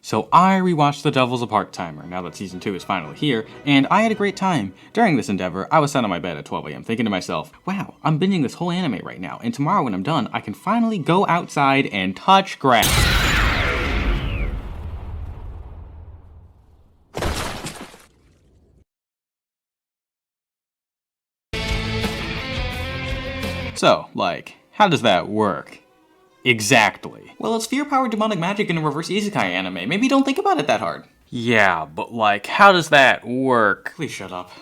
So I rewatched The Devil's a Part-Timer now that season 2 is finally here, and I had a great time. During this endeavor, I was sat on my bed at 12 AM thinking to myself, wow, I'm binging this whole anime right now, and tomorrow when I'm done, I can finally go outside and touch grass. So, how does that work? Exactly. Well, it's fear-powered demonic magic in a reverse isekai anime. Maybe don't think about it that hard. Yeah, but how does that work? Please shut up.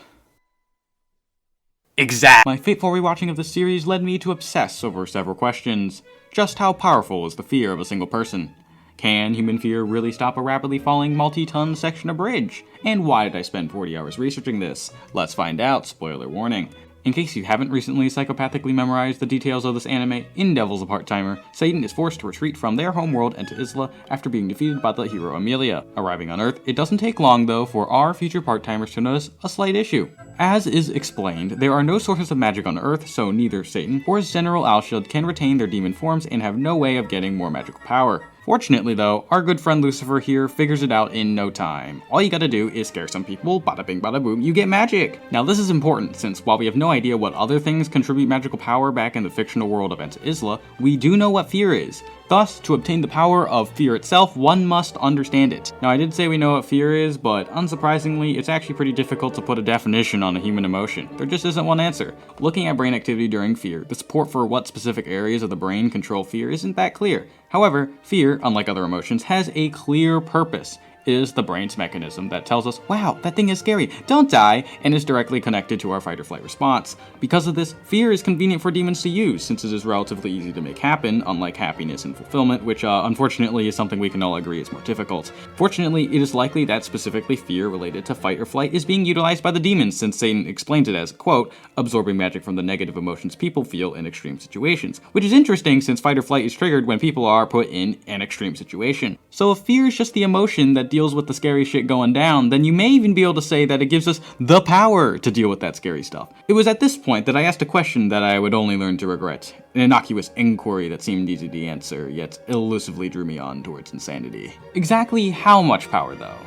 Exactly. My fateful rewatching of the series led me to obsess over several questions. Just how powerful is the fear of a single person? Can human fear really stop a rapidly falling multi-ton section of bridge? And why did I spend 40 hours researching this? Let's find out, spoiler warning. In case you haven't recently psychopathically memorized the details of this anime, in Devil's a Part-Timer, Satan is forced to retreat from their homeworld and to Isla after being defeated by the hero Amelia. Arriving on Earth, it doesn't take long though for our future part-timers to notice a slight issue. As is explained, there are no sources of magic on Earth, so neither Satan or his General Alshield can retain their demon forms and have no way of getting more magical power. Fortunately though, our good friend Lucifer here figures it out in no time. All you gotta do is scare some people, bada bing bada boom, you get magic! Now this is important, since while we have no idea what other things contribute magical power back in the fictional world of Enta Isla, we do know what fear is. Thus, to obtain the power of fear itself, one must understand it. Now I did say we know what fear is, but unsurprisingly, it's actually pretty difficult to put a definition on a human emotion. There just isn't one answer. Looking at brain activity during fear, the support for what specific areas of the brain control fear isn't that clear. However, fear, unlike other emotions, has a clear purpose. It is the brain's mechanism that tells us, wow, that thing is scary, don't die, and is directly connected to our fight or flight response. Because of this, fear is convenient for demons to use, since it is relatively easy to make happen, unlike happiness and fulfillment, which unfortunately is something we can all agree is more difficult. Fortunately, it is likely that specifically fear related to fight or flight is being utilized by the demons, since Satan explains it as, quote, absorbing magic from the negative emotions people feel in extreme situations. Which is interesting, since fight or flight is triggered when people are put in an extreme situation. So if fear is just the emotion that deals with the scary shit going down, then you may even be able to say that it gives us the power to deal with that scary stuff. It was at this point that I asked a question that I would only learn to regret. An innocuous inquiry that seemed easy to answer, yet elusively drew me on towards insanity. Exactly how much power, though?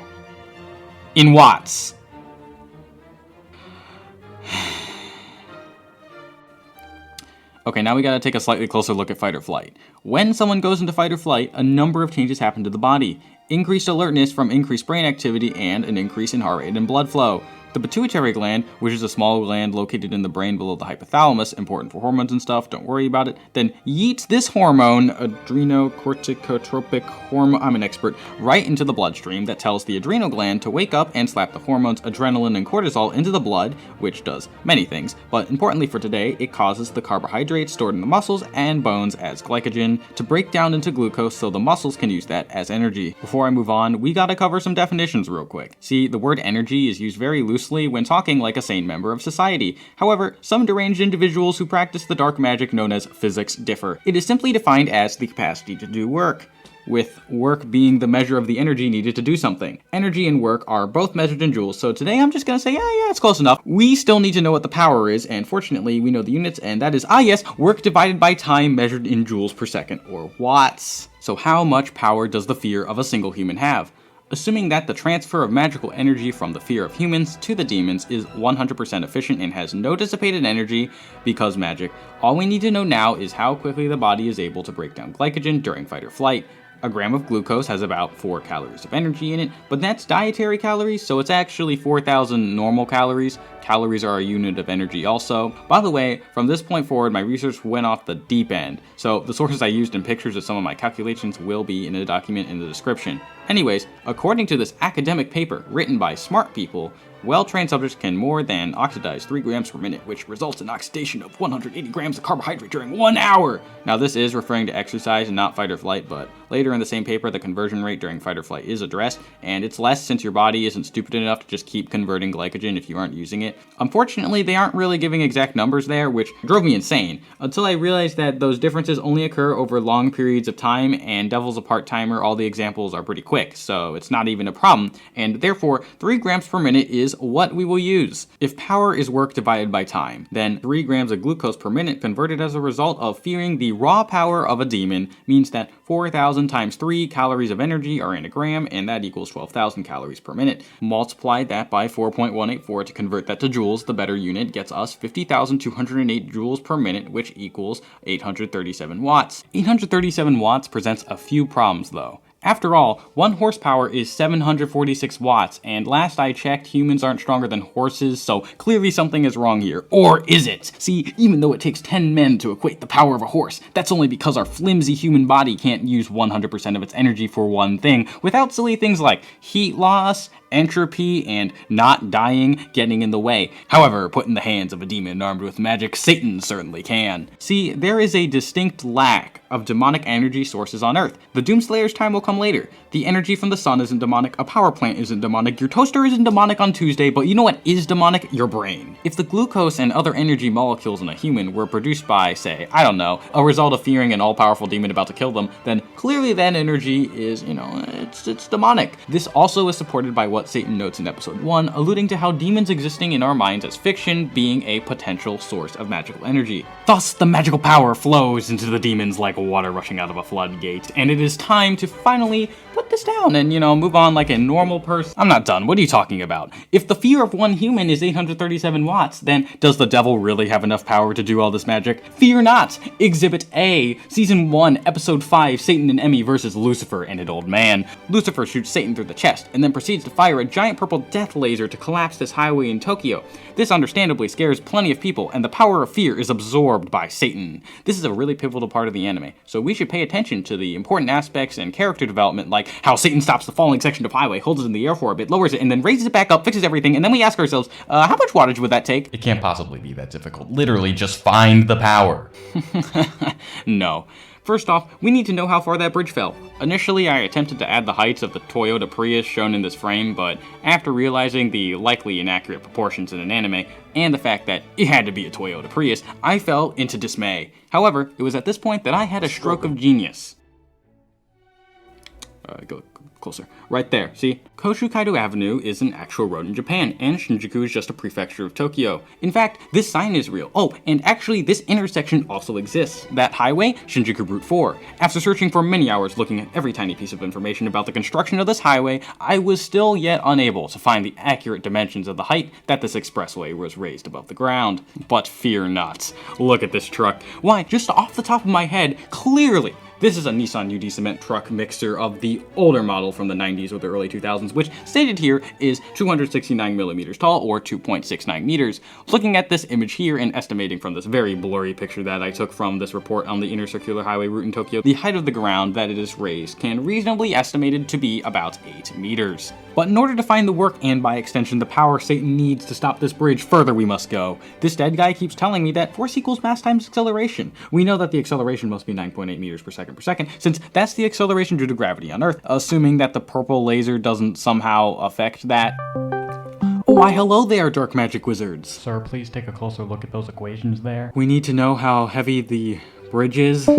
In watts? Okay, now we gotta take a slightly closer look at fight or flight. When someone goes into fight or flight, a number of changes happen to the body. Increased alertness from increased brain activity and an increase in heart rate and blood flow. The pituitary gland, which is a small gland located in the brain below the hypothalamus, important for hormones and stuff, don't worry about it, then yeets this hormone, adrenocorticotropic hormone, I'm an expert, right into the bloodstream that tells the adrenal gland to wake up and slap the hormones adrenaline and cortisol into the blood, which does many things, but importantly for today, it causes the carbohydrates stored in the muscles and bones as glycogen to break down into glucose so the muscles can use that as energy. Before I move on, we gotta cover some definitions real quick. See, the word energy is used very loosely when talking like a sane member of society. However, some deranged individuals who practice the dark magic known as physics differ. It is simply defined as the capacity to do work, with work being the measure of the energy needed to do something. Energy and work are both measured in joules, so today I'm just gonna say, yeah, it's close enough. We still need to know what the power is, and fortunately we know the units, and that is, yes, work divided by time measured in joules per second, or watts. So how much power does the fear of a single human have? Assuming that the transfer of magical energy from the fear of humans to the demons is 100% efficient and has no dissipated energy because magic, all we need to know now is how quickly the body is able to break down glycogen during fight or flight. A gram of glucose has about 4 calories of energy in it, but that's dietary calories, so it's actually 4,000 normal calories. Calories are a unit of energy also. By the way, from this point forward, my research went off the deep end, so the sources I used in pictures of some of my calculations will be in a document in the description. Anyways, according to this academic paper written by smart people, well-trained subjects can more than oxidize 3 grams per minute, which results in oxidation of 180 grams of carbohydrate during 1 hour! Now this is referring to exercise and not fight or flight, but later in the same paper the conversion rate during fight or flight is addressed, and it's less since your body isn't stupid enough to just keep converting glycogen if you aren't using it. Unfortunately, they aren't really giving exact numbers there, which drove me insane, until I realized that those differences only occur over long periods of time, and Devil's a part-timer, all the examples are pretty quick, so it's not even a problem, and therefore 3 grams per minute is what we will use. If power is work divided by time, then 3 grams of glucose per minute converted as a result of fearing the raw power of a demon means that 4,000 times 3 calories of energy are in a gram, and that equals 12,000 calories per minute. Multiply that by 4.184 to convert that to joules. The better unit gets us 50,208 joules per minute, which equals 837 watts. 837 watts presents a few problems though. After all, 1 horsepower is 746 watts, and last I checked, humans aren't stronger than horses, so clearly something is wrong here. Or is it? See, even though it takes 10 men to equate the power of a horse, that's only because our flimsy human body can't use 100% of its energy for one thing, without silly things like heat loss, entropy, and not dying getting in the way. However, put in the hands of a demon armed with magic, Satan certainly can. See, there is a distinct lack of demonic energy sources on Earth. The Doomslayer's time will come later. The energy from the sun isn't demonic, a power plant isn't demonic, your toaster isn't demonic on Tuesday, but you know what is demonic? Your brain. If the glucose and other energy molecules in a human were produced by, say, I don't know, a result of fearing an all-powerful demon about to kill them, then clearly that energy is, it's demonic. This also is supported by what Satan notes in episode 1, alluding to how demons existing in our minds as fiction being a potential source of magical energy. Thus, the magical power flows into the demons like water rushing out of a floodgate, and it is time to finally put this down and, move on like a normal person. I'm not done. What are you talking about? If the fear of one human is 837 watts, then does the devil really have enough power to do all this magic? Fear not! Exhibit A, Season 1, Episode 5, Satan and Emmy versus Lucifer and an old man. Lucifer shoots Satan through the chest, and then proceeds to fire a giant purple death laser to collapse this highway in Tokyo. This understandably scares plenty of people, and the power of fear is absorbed by Satan. This is a really pivotal part of the anime, so we should pay attention to the important aspects and character development, like how Satan stops the falling section of highway, holds it in the air for a bit, lowers it, and then raises it back up, fixes everything, and then we ask ourselves, how much wattage would that take? It can't possibly be that difficult. Literally, just find the power. No. First off, we need to know how far that bridge fell. Initially, I attempted to add the heights of the Toyota Prius shown in this frame, but after realizing the likely inaccurate proportions in an anime, and the fact that it had to be a Toyota Prius, I fell into dismay. However, it was at this point that I had a stroke of genius. Go closer. Right there, see? Koshukaido Avenue is an actual road in Japan, and Shinjuku is just a prefecture of Tokyo. In fact, this sign is real. Oh, and actually, this intersection also exists. That highway, Shinjuku Route 4. After searching for many hours looking at every tiny piece of information about the construction of this highway, I was still yet unable to find the accurate dimensions of the height that this expressway was raised above the ground. But fear not. Look at this truck. Why, just off the top of my head, clearly, this is a Nissan UD cement truck mixer of the older model from the 90s or the early 2000s, which stated here is 269 millimeters tall or 2.69 meters. Looking at this image here and estimating from this very blurry picture that I took from this report on the intercircular highway route in Tokyo, the height of the ground that it is raised can reasonably estimated to be about 8 meters. But in order to find the work and by extension the power Satan needs to stop this bridge, further we must go. This dead guy keeps telling me that force equals mass times acceleration. We know that the acceleration must be 9.8 meters per second, since that's the acceleration due to gravity on Earth, assuming that the purple laser doesn't somehow affect that. Oh, why hello there, dark magic wizards. Sir, please take a closer look at those equations there. We need to know how heavy the bridge is.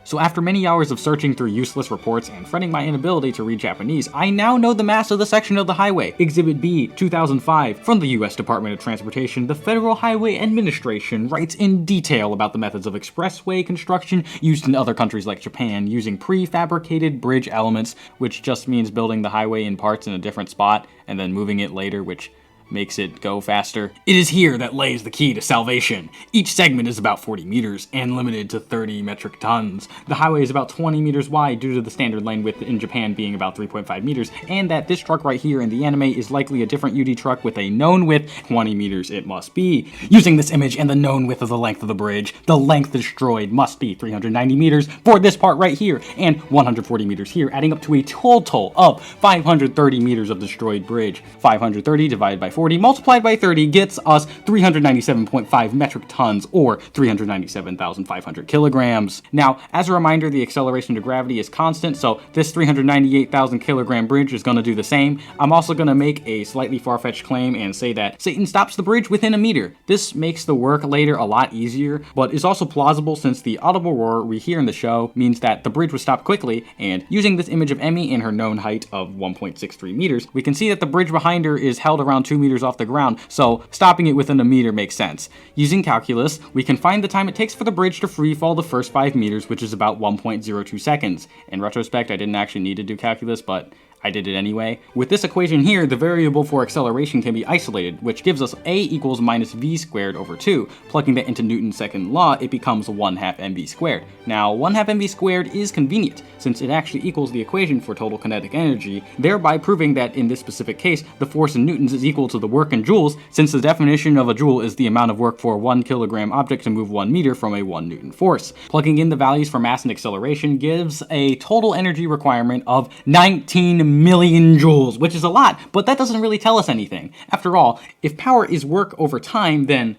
So after many hours of searching through useless reports and fretting my inability to read Japanese, I now know the mass of the section of the highway. Exhibit B, 2005. From the U.S. Department of Transportation, the Federal Highway Administration writes in detail about the methods of expressway construction used in other countries like Japan, using prefabricated bridge elements, which just means building the highway in parts in a different spot and then moving it later, which makes it go faster. It is here that lays the key to salvation. Each segment is about 40 meters and limited to 30 metric tons. The highway is about 20 meters wide due to the standard lane width in Japan being about 3.5 meters, and that this truck right here in the anime is likely a different UD truck with a known width 20 meters it must be. Using this image and the known width of the length of the bridge, the length destroyed must be 390 meters for this part right here, and 140 meters here, adding up to a total of 530 meters of destroyed bridge. 530 divided by 40 multiplied by 30 gets us 397.5 metric tons, or 397,500 kilograms. Now, as a reminder, the acceleration to gravity is constant, so this 398,000 kilogram bridge is going to do the same. I'm also going to make a slightly far-fetched claim and say that Satan stops the bridge within a meter. This makes the work later a lot easier, but is also plausible since the audible roar we hear in the show means that the bridge was stopped quickly, and using this image of Emmy and her known height of 1.63 meters, we can see that the bridge behind her is held around 2 meters off the ground, so stopping it within a meter makes sense. Using calculus, we can find the time it takes for the bridge to free fall the first 5 meters, which is about 1.02 seconds. In retrospect, I didn't actually need to do calculus, but I did it anyway. With this equation here, the variable for acceleration can be isolated, which gives us a equals minus v squared over 2. Plugging that into Newton's second law, it becomes 1/2 mv squared. Now, 1/2 mv squared is convenient, since it actually equals the equation for total kinetic energy, thereby proving that in this specific case, the force in newtons is equal to the work in joules, since the definition of a joule is the amount of work for a 1 kilogram object to move 1 meter from a 1 Newton force. Plugging in the values for mass and acceleration gives a total energy requirement of 19 million joules, which is a lot, but that doesn't really tell us anything. After all, if power is work over time, then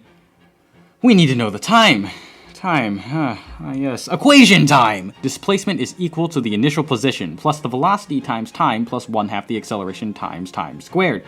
we need to know the time. Yes, equation time! Displacement is equal to the initial position, plus the velocity times time, plus 1/2 the acceleration times time squared.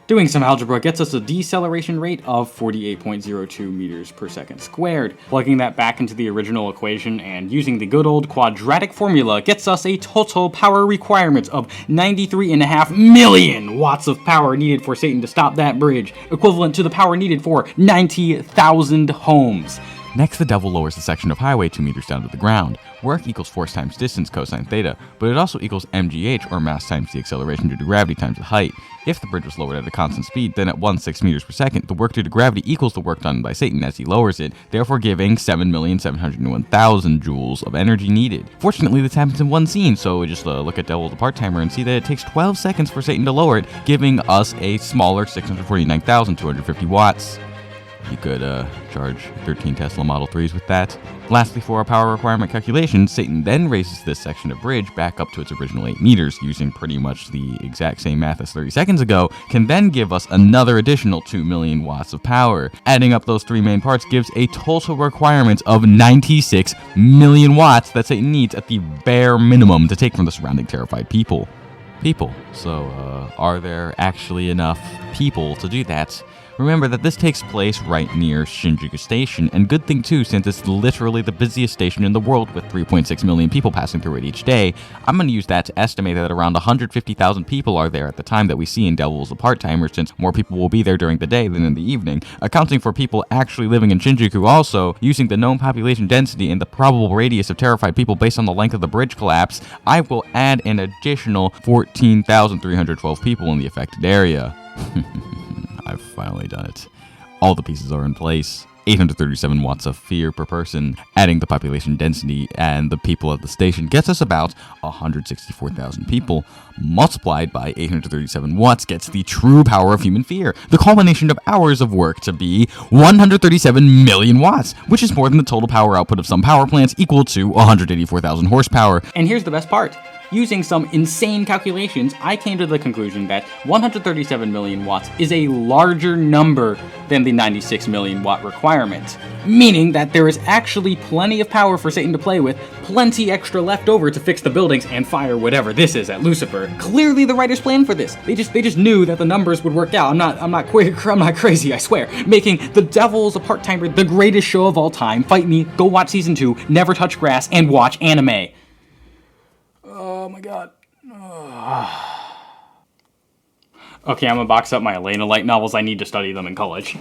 Doing some algebra gets us a deceleration rate of 48.02 meters per second squared. Plugging that back into the original equation and using the good old quadratic formula gets us a total power requirement of 93.5 million watts of power needed for Satan to stop that bridge, equivalent to the power needed for 90,000 homes. Next, the devil lowers the section of highway 2 meters down to the ground. Work equals force times distance cosine theta, but it also equals mgh, or mass times the acceleration due to gravity times the height. If the bridge was lowered at a constant speed, then at 1/6 meters per second, the work due to gravity equals the work done by Satan as he lowers it, therefore giving 7,701,000 joules of energy needed. Fortunately, this happens in one scene, so we just look at Devil the part-timer and see that it takes 12 seconds for Satan to lower it, giving us a smaller 649,250 watts. You could charge 13 Tesla Model 3s with that. Lastly, for our power requirement calculation, Satan then raises this section of bridge back up to its original 8 meters, using pretty much the exact same math as 30 seconds ago, can then give us another additional 2 million watts of power. Adding up those 3 main parts gives a total requirement of 96 million watts that Satan needs at the bare minimum to take from the surrounding terrified people. So, are there actually enough people to do that? Remember that this takes place right near Shinjuku Station, and good thing too, since it's literally the busiest station in the world with 3.6 million people passing through it each day. I'm going to use that to estimate that around 150,000 people are there at the time that we see in Devil's the Part-Timer, since more people will be there during the day than in the evening. Accounting for people actually living in Shinjuku also, using the known population density and the probable radius of terrified people based on the length of the bridge collapse, I will add an additional 14,312 people in the affected area. I've finally done it. All the pieces are in place. 837 watts of fear per person. Adding the population density and the people at the station gets us about 164,000 people. Multiplied by 837 watts gets the true power of human fear. The culmination of hours of work to be 137 million watts, which is more than the total power output of some power plants, equal to 184,000 horsepower. And here's the best part. Using some insane calculations, I came to the conclusion that 137 million watts is a larger number than the 96 million watt requirement, meaning that there is actually plenty of power for Satan to play with, plenty extra left over to fix the buildings and fire whatever this is at Lucifer. Clearly the writers planned for this. They just knew that the numbers would work out. I'm not crazy, I swear. Making The Devil's a Part-Timer the greatest show of all time. Fight me, go watch season 2, never touch grass, and watch anime. Oh my god. Okay, I'm gonna box up my Elena Light novels. I need to study them in college.